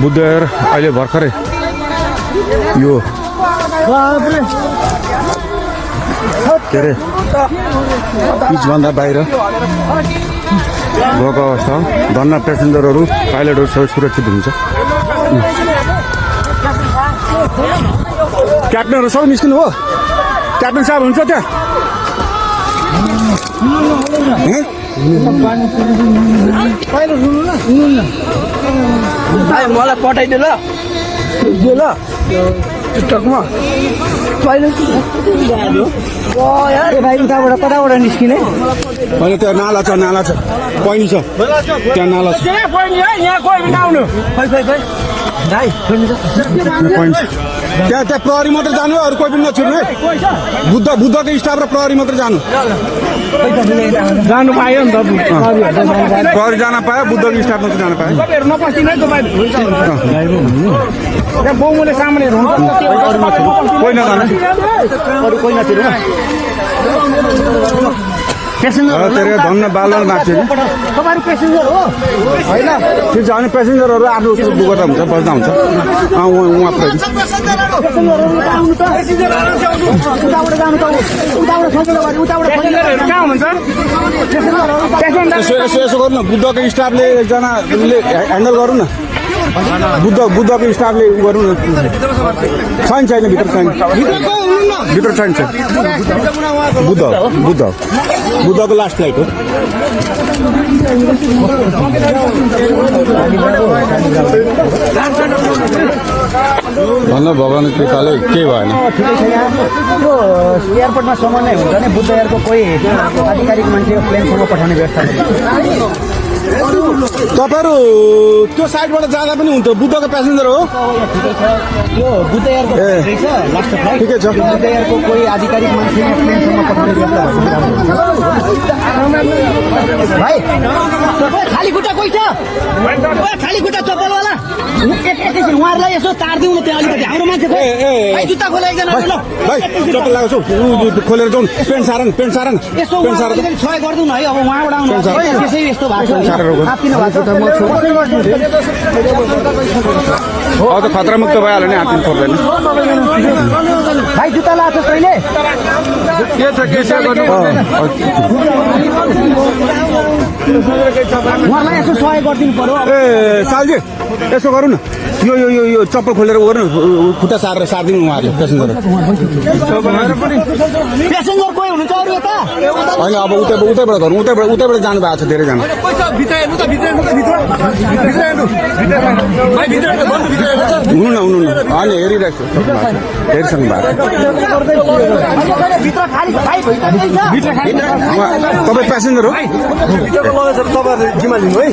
बुद्धविहार अहिले भर्खरै यो के अरे पिचभन्दा बाहिर गएको अवस्था धन्न प्यासेन्जरहरू पाइलटहरू सबै सुरक्षित हुन्छ। क्याप्टनहरू सबै निस्किनु हो। क्याप्टन साहब हुन्छ त्यहाँ मलाई पठाइदियो ल टिकटकमा भाइ उताबाट कताबाट निस्किने अहिले त्यहाँ नाला छ पैनी छ त्यहाँ नाला छ त्यहाँ प्रहरी मात्रै जानु अरू कोही पनि नछिर्नु है। बुद्धको स्टाफ र प्रहरी मात्रै जानु पायो नि त प्रहरी जान पायो बुद्धको स्टाफ मात्रै जान पायो। बहुमूल्य सामानहरू कोही नजानु अरू कोही नतिर धन्न बालन मान्छे तपाईँहरू पेसेन्जर हो होइन त्यो जाने प्यासेन्जरहरू आफ्नो बुगटा हुन्छ बस्दा हुन्छ उहाँ यसो गर्नु न बुद्धको स्टाफले एकजनाले ह्यान्डल गरौँ न बुद्धको स्टाफले गर्नु न छैन भित्र छैन बुद्धको लास्ट फ्लाइट हो। भन्नु भगवान् कृपाले केही भएन। एयरपोर्टमा सामान नै हुन्छ नि बुद्ध एयरको कोही आधिकारिक मान्छे प्लेनसम्म पठाउने व्यवस्था तपाईँहरू त्यो साइडबाट जाँदा पनि हुन्छ बुद्धको प्यासेन्जर हो यो बुद्ध एयरको ठिकै छ बुद्ध एयरको कोही आधिकारिक मान्छे प्लेनसम्म पठाउने व्यवस्था भाइ खाली खुट्टा कोही छ खाली खुट्टा चप्पलवाला एकैछिन उहाँहरूलाई यसो तारिदिउँ न त्यहाँ अलिकति हाम्रो मान्छे जुत्ता खोला एकजना भाइ चप्पल लगाएको छु खोलेर जाउँ पेन्ट सारन यसो सहयोग गरिदिउँ न है अब उहाँबाट आउनु त्यसै यस्तो भएको छ त खतरा मुक्त भइहाल्यो नि हातिनु पर्दैन। भाइ जुत्ता लगाएको छ तैँले उहाँलाई यसो सहयोग गरिदिनु पर्यो। ए सालजी यसो गरौँ न यो चप्पल खोलेर गर्नु खुट्टा सारिदिनु उहाँहरूले प्यासेन्जर कोही हुनुहुन्छ अरू यता होइन अब उतैबाट गरौँ उतैबाट जानु भएको छ धेरैजना हुनु न होइन हेरिरहेको छु हेरिसक्नु भएको तपाईँ प्यासेन्जर हो जिम्मा लिनु है